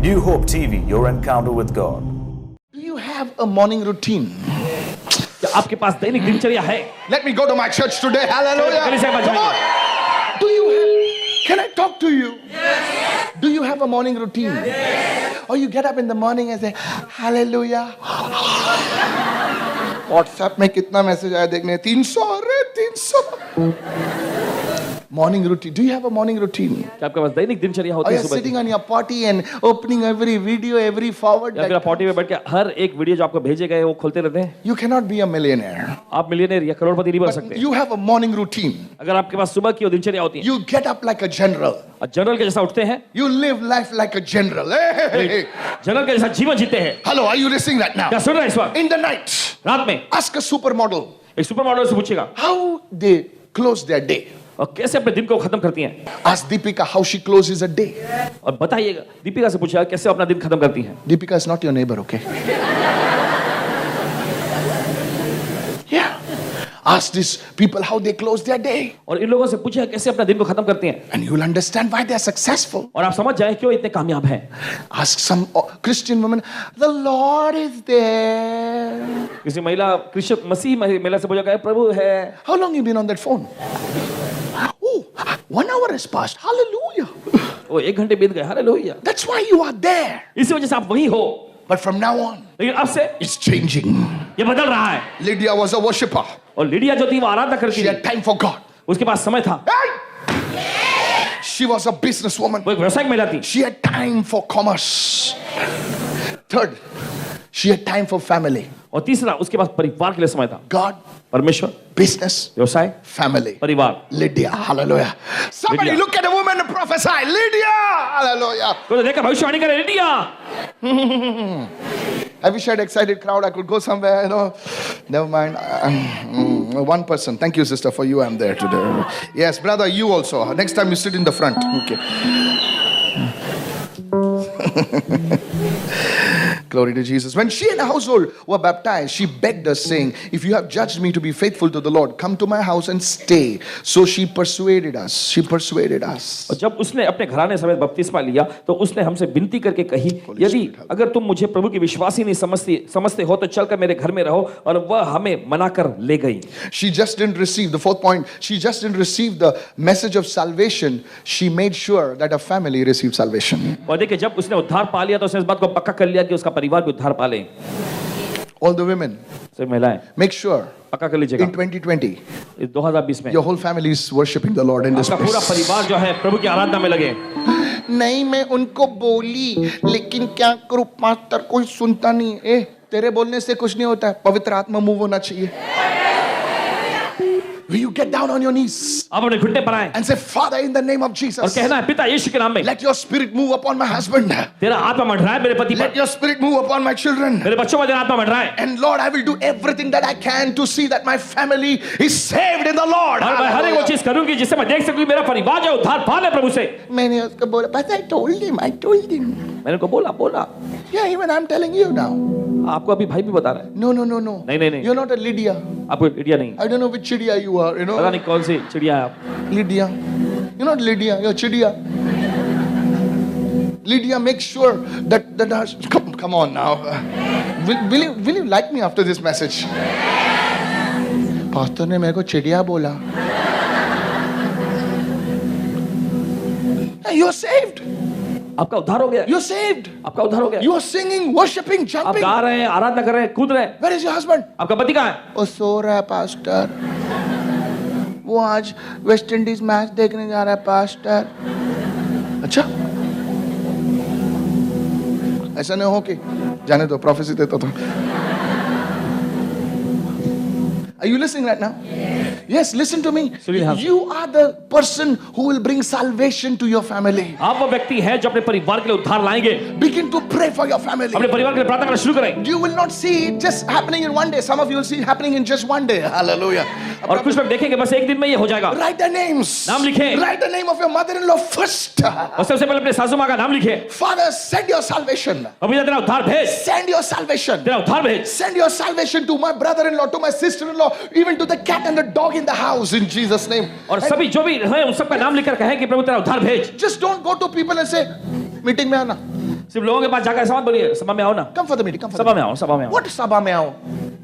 New Hope TV, your encounter with God. Do you have a morning routine? क्या आपके पास दैनिक दिनचर्या है? Let me go to my church today. Hallelujah. Come on. Do you have? Can I talk to you? Yes. Do you have a morning routine? Yes. Or you get up in the morning and say, Hallelujah. WhatsApp में कितना message आया देखने 300 अरे 300. Morning routine. Do you have a morning routine? क्या आपके पास दैनिक दिनचर्या Or होती है you're सुबह sitting on your potty and opening every video, every forward? या फिर आप पॉटी में बैठ के हर एक वीडियो जो आपको भेजे गए वो खोलते रहते हैं? You cannot be a millionaire. आप मिलियनेयर या करोड़पति नहीं बन But सकते. you have a morning routine. अगर आपके पास सुबह की वो दिनचर्या होती है You get up like a general. और जनरल के जैसा उठते हैं, You live life like a general. Hey, hey, hey. General के जैसा जीवन जीते हैं. Hello, are you listening right now? क्या सुन रहे हैं इस वक्त? In the night, रात में ask a supermodel एक सुपर मॉडल से पूछेगा how they close their day. और कैसे अपने दिन को खत्म करती हैं. Ask Deepika how she closes a day. और बताइएगा, दीपिका से पूछेगा कैसे अपना दिन खत्म करती हैं. Deepika is not your neighbor, okay? Yeah. Ask these people how they close their day. और इन लोगों से पूछेगा कैसे अपना दिन को खत्म करती हैं. And you'll understand why they are successful. और आप समझ जाएं क्यों इतने कामयाब हैं. Ask some Christian woman, the Lord is there. किसी महिला क्रिश्चियन मसीह महिला से पूछेगा प्रभु है. How long you been on that phone? Oh, 1 hour has passed. Hallelujah. वो 1 घंटे बीत गए. Hallelujah. That's why you are there. इसी वजह से आप वही हो. But from now on, लेकिन अब से it's changing. ये बदल रहा है. Lydia was a worshipper. और लिडिया जो थी वो आराधना करती She थी. had time for God. उसके पास समय था. Hey! She was a businesswoman. वो एक व्यवसायिक महिला थी. She had time for commerce. Third, she had time for family. और तीसरा उसके पास परिवार के लिए समय था. God, परमेश्वर, business, व्यवसाय, family. परिवार. Lydia, hallelujah. Somebody Lydia. look at a woman and prophesy. Lydia, hallelujah. तो देखा भविष्यवाणी करे Lydia. I wish I had excited crowd. I could go somewhere, you know. Never mind. One person. Thank you, sister, for you. I'm there today. Yes, brother, you also. Next time you sit in the front. Okay. Glory to Jesus. When she and her household were baptized, she begged us, saying, if you have judged me to be faithful to the Lord, come to my house and stay. So she persuaded us. She persuaded us. और जब उसने अपने घराने समेत बपतिस्मा लिया तो उसने हमसे विनती करके कही, यदि अगर तुम मुझे प्रभु की विश्वासी नहीं समझते हो तो चलकर मेरे घर में रहो. और वह हमें मनाकर ले गई. She just didn't receive, the fourth point, she just didn't receive the message of salvation. She made sure that her family received salvation. और देखिए जब उसने उद्धार पा लिया तो उसने इस बात को पक्का कर लिया कि उसका परिवार भी उद्धार पा ले. All the women, सब महिलाएं make sure पक्का कर लीजिएगा. in 2020, इस 2020 में your whole family is worshiping the Lord in this आपका पूरा place. परिवार जो है प्रभु की आराधना में लगे. नहीं मैं उनको बोली लेकिन क्या करूं पास्टर कोई सुनता नहीं. ए तेरे बोलने से कुछ नहीं होता है. पवित्र आत्मा मूव होना चाहिए. Will you get down on your knees आप अपने घुटने पर आए and say, Father, in the name of और Jesus, कहना है पिता यीशु के नाम में let your spirit move upon my husband. तेरा आत्मा मंडराए मेरे पति Let पर, your spirit move upon my children. मेरे बच्चों पर तेरा आत्मा मंडराए. And Lord, I will do everything that I can to see that my family is saved in the Lord. और मैं हर एक वो चीज करूंगी जिससे मैं देख सकूं मेरा परिवार जो उद्धार पा ले प्रभु से. मैंने उसको बोला, but I told him. मैंने उनको बोला. Yeah, even I'm telling you now. आपको अभी भाई भी बता रहा है. No. नहीं. You're not a Lydia. आपको चिड़िया नहीं. I don't know which Chidia you are, you पता know. नहीं कौन सी चिड़िया है आप. Lydia. You're not Lydia, you're Chidia. Lydia, make sure that come on now. Will you like me after this message? Pastor ने मेरे को चिड़िया बोला. You're saved. आपका उद्धार हो गया. You're saved. आपका उद्धार हो गया. You are singing, worshiping, आप jumping. गा रहे हैं, आराधना कर रहे हैं, कूद रहे हैं. Where is your husband? आपका पति कहाँ है? वो सो रहा है पास्टर. वो आज वेस्ट इंडीज मैच देखने जा रहा है पास्टर. अच्छा ऐसा नहीं हो कि जाने दो प्रोफेसी देता था. Are you listening right now? Yes, listen to me. You are the person who will bring salvation to your family. आप वो व्यक्ति हैं जो अपने परिवार के लिए उद्धार लाएंगे. Begin to pray for your family. अपने परिवार के लिए प्रार्थना करना शुरू करें. You will not see it just happening in one day. Some of you will see it happening in just one day. Hallelujah. और कुछ लोग देखेंगे बस एक दिन में ये हो जाएगा. Write their names. नाम लिखें. Write the name of your mother-in-law first. और सबसे पहले अपने सासू माँ का नाम लिखें. Father, send your salvation. अभी तेरा उद्धार भेज. Send your salvation. तेरा उद्धार भेज. Send your salvation to my brother-in-law, to my sister-in-law, even to the cat and the dog in the house in Jesus' name. और सभी जो भी हैं उन सबका नाम लिखकर कहें कि प्रभु तेरा उद्धार भेज. Just don't go to people and say, meeting में आना. सिर्फ लोगों के पास जाकर ऐसा मत बोलिए सभा में आओ ना, Come for the meeting. Come for the सभा meeting. में आओ, सभा में आओ। What sabha mein aao?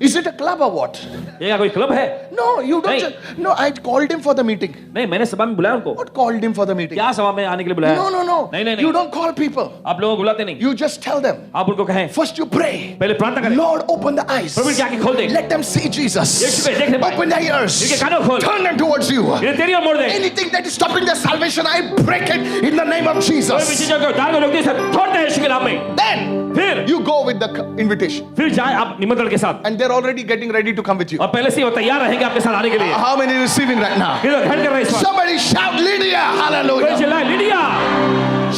Is it a club or what? ये क्या कोई क्लब है? No, you don't. नहीं। No, I called him for the meeting. नहीं, मैंने सभा में बुलाया उनको। What called him for the meeting? क्या सभा में आने के लिए बुलाया? No, no, no. नहीं, नहीं, You नहीं। don't call people. आप लोगों को बुलाते नहीं, You just tell them. आप उनको कहें First you pray. पहले प्रार्थना करें, Lord, open the eyes. प्रभु की आंखें खोल दे, Let them see Jesus. यीशु को देखने पाए, Open their ears. इनके कानों को खोल, Turn them towards you. इन्हें तेरी ओर मोड़ दे। Anything that is stopping their salvation, I break it in the name of कोई भी Jesus. चीज़ों को दान को रोकती है, सब तोड़ दे यीशु के नाम में। Then फिर you go with the invitation. फिर जाए आप निमंत्रण के साथ, And they're already getting ready to come with you. और पहले से ही वो तैयार रहेंगे आपके साथ आने के लिए। How many are receiving right now? फिर घर कर रहे इस वक्त, Somebody shout Lydia. कोई Hallelujah. चिल्लाए Lydia.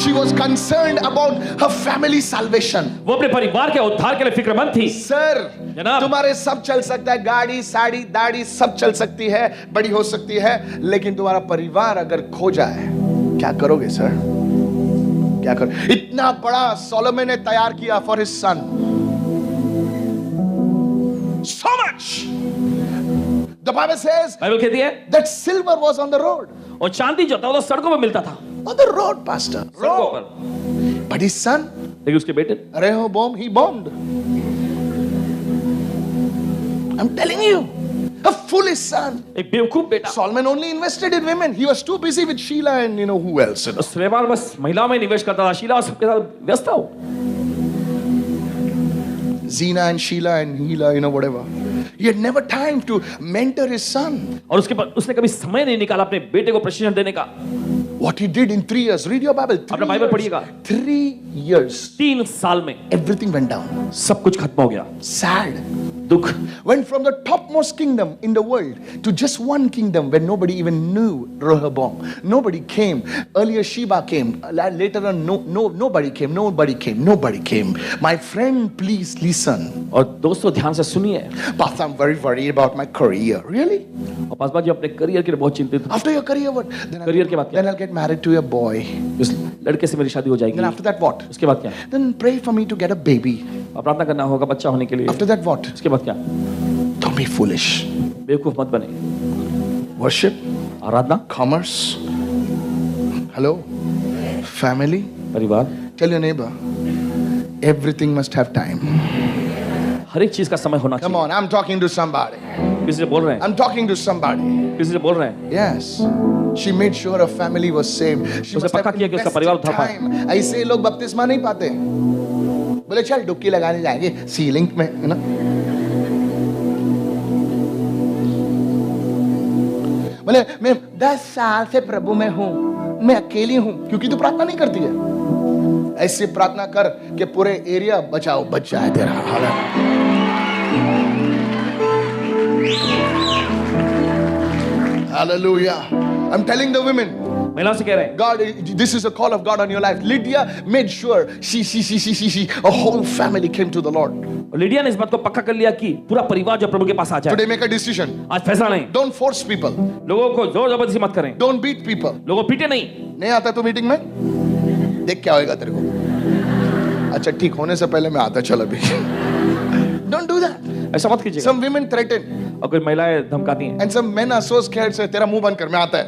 She was concerned about her family salvation. वो अपने परिवार के उद्धार के लिए फिक्रमंद थी। सर, जनाब। तुम्हारे सब चल सकता है, गाड़ी साड़ी दाढ़ी सब चल सकती है, बड़ी हो सकती है, लेकिन तुम्हारा परिवार अगर खो जाए क्या करोगे सर? क्या कर? इतना बड़ा सोलोमन ने तैयार किया for his son, so much. The Bible says Bible कहती है that silver was on the road. और चांदी जो था वो तो सड़कों पर मिलता था, On the road, pastor. सड़कों Road. पर। But his son, लेकिन उसके बेटे, Rehoboam, he bombed. I'm telling you, a foolish son. एक बेवकूफ बेटा। Solomon only invested in women. He was too busy with Sheila and you know who else. You know. Suleman बस महिलाओं में निवेश करता था, शीला और सबके साथ व्यस्त था वो। Zina and Sheila and Hila, you know, whatever. He had never time to mentor his son. और उसके बाद उसने कभी समय नहीं निकाला अपने बेटे को प्रशिक्षण देने का। What he did in 3 years. Read your Bible. अपना बाइबल पढ़िएगा। 3 years. 3 साल में Everything went down. सब कुछ खत्म हो गया। Sad. दुख। Went from the topmost kingdom in the world to just one kingdom where nobody even knew Rehoboam. Nobody came. Earlier Sheba came. Later on, nobody came. Nobody came. Nobody came. My friend, please listen. और दोस्तों ध्यान से सुनिए। Pastor, I'm very worried about my career. Really? और पासवान जी अपने career के लिए बहुत चिंतित हैं। After your career, what? Career के बाद क्या? Then I'll get married to a boy. उस लड़के से मेरी शादी हो जाएगी। Then after that, what? उसके बाद क्या? Then pray for me to get a baby. अब प्रार्थना करना होगा बच्चा होने के लिए। After that, what? उसके बाद क्या? Don't be foolish. बेवकूफ मत बने। Worship, आराधना, commerce. Hello? Family. परिवार, Tell your neighbor, everything must have time. हर एक चीज का समय होना Come चाहिए। on, I'm talking to somebody. किसी से बोल रहे हैं? I'm talking to somebody. किसी से बोल रहे हैं? Yes. She made sure her family was saved. She उसने must have पक्का किया कि उसका परिवार invested उद्धार पाए। time. ऐसे लोग बपतिस्मा नहीं पाते। बोले चल डुबकी लगाने जाएंगे सीलिंग में, है ना? बोले मैं 10 साल से प्रभु में हूं, मैं अकेली हूं, क्योंकि तू प्रार्थना नहीं करती है। ऐसे प्रार्थना कर कि पूरे एरिया बचाओ, बच जाए तेरा हालत। Hallelujah. I'm telling the women, महिलाओं से कह रहे हैं, God, this is a call of God on your life. Lydia made sure a whole family came to the Lord. और लिडिया ने इस बात को पक्का कर लिया कि पूरा परिवार जो प्रभु के पास आ जाए। Today make a decision. आज फैसला नहीं, Don't force people. लोगों को जोर जबरदस्ती मत करें, Don't beat people. लोगों को पीटे नहीं। नहीं आता तो मीटिंग में देख क्या होएगा तेरे को। अच्छा ठीक होने से पहले मैं आता, चल अभी। Don't do that. ऐसा मत कीजिएगा। Some women threaten और कुछ महिलाएं धमकाती हैं, and some men are so scared से तेरा मुंह बंद कर, मैं आता है।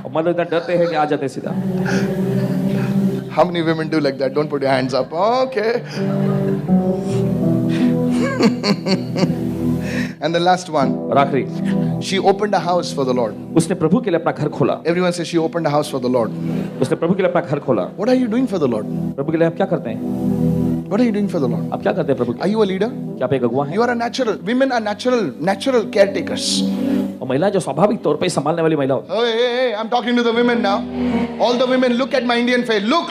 और मर्द इतना डरते हैं कि आ जाते हैं सीधा। How many women do like that? Don't put your hands up. Okay. And the last one, और आखिरी, she opened a house for the Lord. उसने प्रभु के लिए अपना घर खोला। Everyone says she opened a house for the Lord. उसने प्रभु के लिए अपना घर खोला। What are you doing for the Lord? प्रभु के लिए आप क्या करते हैं? What are you doing for the Lord? आप क्या करते हैं प्रभु के Are लिए? you a leader? क्या आप एक अगुवा हैं? You are a natural. Women are natural caretakers. और महिला जो स्वाभाविक तौर पे संभालने वाली महिला होती है। Hey, I'm talking to the women now. All the women, look at my Indian face. Look.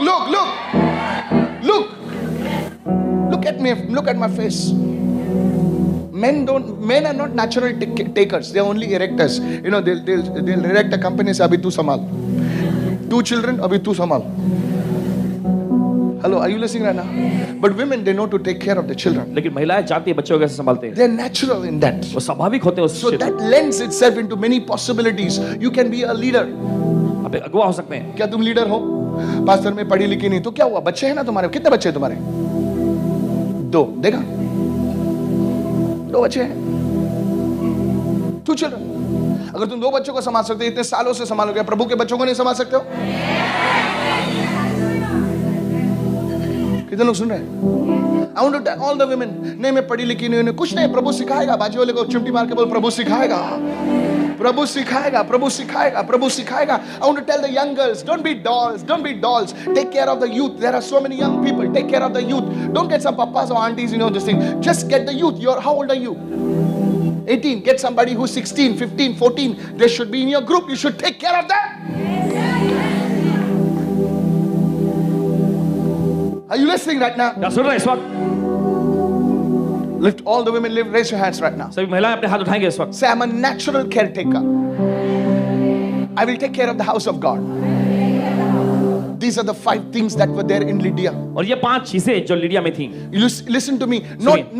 Look at me. Look at my face. Men are not natural takers. They are only erectors. You know, they'll erect a company. Say, "Abhi tu samal." 2 children. Abhi tu samal. Hello, are you listening right now? But women, they know to take care of the children. लेकिन महिलाएं जानती है बच्चों को कैसे संभालते हैं। They're natural in that. वो स्वाभाविक होते हैं उस So that lends itself into many possibilities. You can be a leader. आप एक अगुवा हो सकते हैं। क्या तुम लीडर हो? पास्टर में पढ़ी लिखी नहीं तो क्या हुआ? बच्चे हैं ना तुम्हारे? कितने बच्चे हैं तुम्हारे? 2, देखा? 2 बच्चे हैं। 2 children. अगर तुम 2 बच्चों को संभाल सकते हो, इतने सालों से संभालोगे, प्रभु के बच्चों को नहीं संभाल सकते हो? कितने लोग सुन रहे हैं? I want to tell all the women, नहीं मैं पढ़ी लिखी नहीं, कुछ नहीं, प्रभु सिखाएगा। बाजू वाले को चिमटी मार के बोल, प्रभु सिखाएगा, प्रभु सिखाएगा, प्रभु सिखाएगा, प्रभु सिखाएगा। I want to tell the young girls, don't be dolls, don't be dolls. Take care of the youth. There are so many young people. Take care of the youth. Don't get some papas or aunties, this thing. Just get the youth. How old are you? 18. Get somebody who's 16, 15, 14. They should be in your group. You should take care of them. Are you listening right now? क्या सुन रहे हैं इस वक्त? Lift all the women, raise your hands right now. सभी महिलाएं अपने हाथ उठाएंगे इस वक्त। Say, I'm a natural caretaker. I will take care of the house of God. These are the 5 things that were there in Lydia. और ये 5 चीजें जो लिडिया में थी। Listen to me.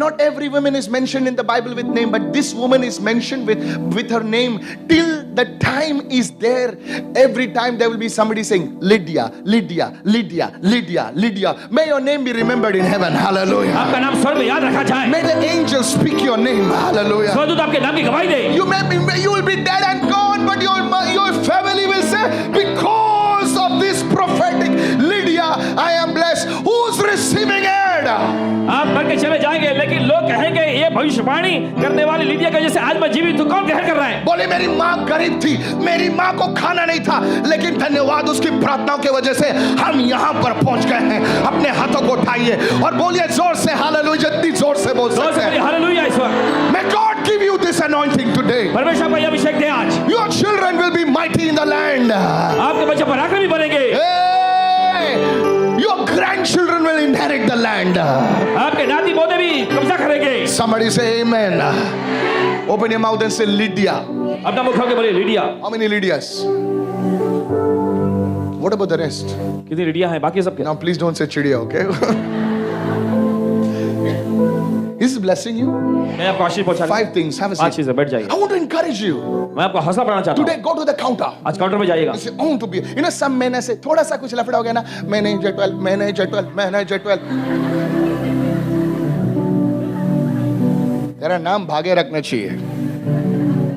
Not every woman is mentioned in the Bible with name, but this woman is mentioned with her name till the time is there. Every time there will be somebody saying Lydia, Lydia, Lydia, Lydia, Lydia. May your name be remembered in heaven. Hallelujah. आपका नाम स्वर्ग में याद रखा जाए। May the angels speak your name. Hallelujah. स्वर्गदूत आपके नाम की गवाही दे। You will be dead and gone, but your family will say, because of this prophetic Lydia, I am blessed. Who's receiving it? आप मर के चले जाएंगे, लेकिन लोग कहेंगे ये भविष्यवाणी करने वाली लिडिया का जैसे आज मैं जीवित हूं, कौन ग्रहण कर रहा है? बोले मेरी माँ गरीब थी, मेरी माँ को खाना नहीं था, लेकिन धन्यवाद उसकी प्रार्थनाओं की वजह से हम यहाँ पर पहुंच गए हैं। अपने हाथों को उठाइए और बोलिए जोर से हालेलुया, जितनी जोर से बोल सकते हैं। हालेलुया इस वक्त। May God give you this anointing today. परमेश्वर आपको यह अभिषेक दे आज। Your children will be mighty in the land. आपके बच्चे पराक्रमी बनेंगे। Your grandchildren will inherit the land. आपके नाती पोते भी कब्जा करेंगे। Somebody say amen. Open your mouth and say Lydia. अपना मुख खोल के बोलिए Lydia. How many Lydias? What about the rest? कितनी लिडिया हैं बाकी सबके? Now please don't say चिड़िया, okay? He's blessing you. मैं आपको आशीष पहुंचा। 5 things. Have a seat. 5 चीजें, बैठ जाइए। I want to encourage you. मैं आपको हौसला बढ़ाना चाहता हूँ। Today go to the counter. आज काउंटर में जाइएगा। Say, I want to be. Some men say थोड़ा सा कुछ लफड़ा हो गया ना, मैनेजर 12, मैनेजर 12, मैनेजर 12. तेरा नाम भागे रखना चाहिए।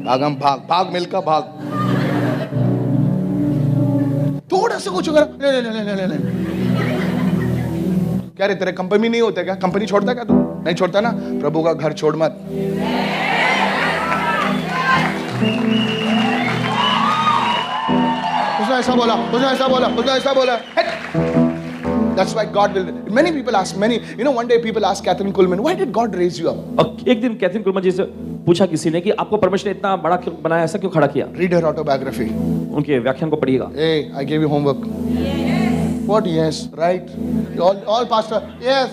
भागम भाग, भाग मिलकर भाग। थोड़ा सा कुछ होगा, नहीं। क्या रे तेरे कंपनी नहीं होते क्या? कंपनी छोड़ता क्या तू? नहीं छोड़ता ना? प्रभु का घर छोड़ मत। उसने ऐसा बोला, उसने ऐसा बोला, उसने ऐसा बोला। That's why God will. Many people ask, one day people ask Catherine Kuhlman, why did God raise you up? और एक दिन कैथरीन कुलमन जी से पूछा किसी ने कि आपको परमेश्वर ने इतना बड़ा क्यों बनाया, ऐसा क्यों खड़ा किया? Read her autobiography. उनके व्याख्यान को पढ़िएगा। Hey, I gave you homework. What? Yes, right. All pastor. Yes,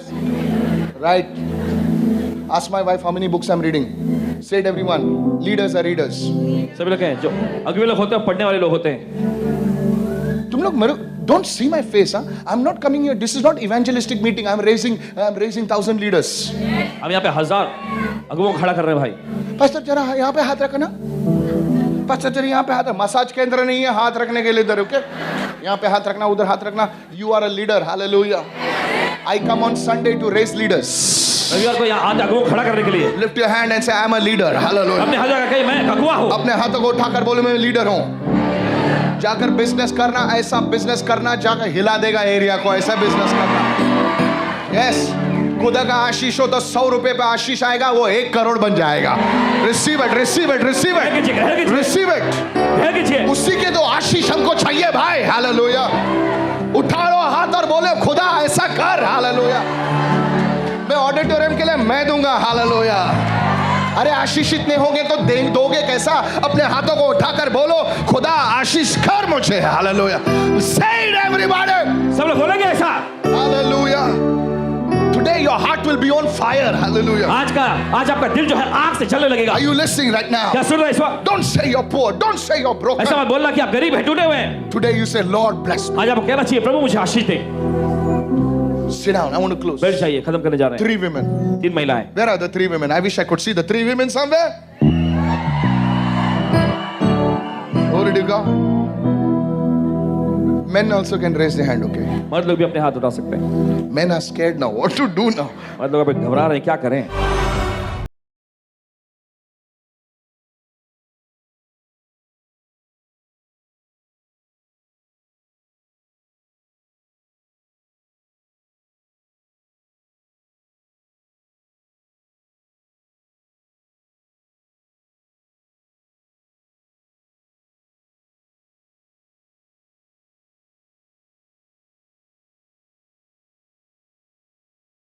right. Ask my wife how many books I'm reading. Say it everyone. Leaders are readers. सभी लोग हैं जो अगुवे लोग होते हैं, पढ़ने वाले लोग होते हैं। तुम लोग मेरे don't see my face, huh? I'm not coming here. This is not evangelistic meeting. I'm raising 1,000 leaders. हम यहाँ पे 1000 अगुवों को खड़ा कर रहे हैं भाई। पास्टर जरा यहाँ पे हाथ रखना। पास्टर जरा यहाँ पे हाथ, मसाज केंद्र नहीं है हाथ रखने के लिए इधर, ओके? यहाँ पे हाथ रखना, उधर हाथ रखना। You are a leader. Hallelujah. I come on Sunday to raise leaders. रविवार को यहाँ हाथ अगुवों को खड़ा करने के लिए। Lift your hand and say I'm a leader. Hallelujah. अपने हाथ रखा मैं अगुवा हूँ। अपने हाथों को उठाकर बोलो मैं लीडर हूँ। जाकर बिजनेस करना, ऐसा बिजनेस करना जाकर हिला देगा एरिया को, ऐसा बिजनेस करना। यस, खुदा का आशीष हो तो 100 रुपए पे आशीष आएगा, वो 1 करोड़ बन जाएगा। Receive it, receive it, receive it, receive it. उसी के तो आशीष हमको चाहिए भाई। हालेलुया। उठा लो हाथ और बोले खुदा ऐसा कर। हालेलुया। मैं ऑडिटोरियम के लिए मैं दूंगा। हालेलुया। अरे आशीषित नहीं होंगे तो दोगे कैसा? अपने हाथों को उठाकर बोलो खुदा आशीष कर मुझे। हालेलुया। Say it everybody. सब लोग बोलेंगे ऐसा। Hallelujah. Today your heart will be on fire. Hallelujah. आज आपका दिल जो है आग से जलने लगेगा। Are you listening right now? क्या सुन रहे हैं इस वक्त? Don't say you're poor. Don't say you're broken. ऐसा मत बोलना कि आप गरीब हैं, टूटे हुए हैं। Today you say Lord bless me. आज आपको कहना चाहिए प्रभु मुझे आशीष दे। Sit down. I want to close. बैठ जाइए, खत्म करने जा रहे हैं। 3 women. 3 महिलाएं। Where are the 3 women? I wish I could see the 3 women somewhere. Where did you go? Men also can raise their hand, okay? मर्द लोग भी अपने हाथ उठा सकते हैं। Men are scared now. What to do now? मर्द लोग अभी घबरा रहे हैं, क्या करें?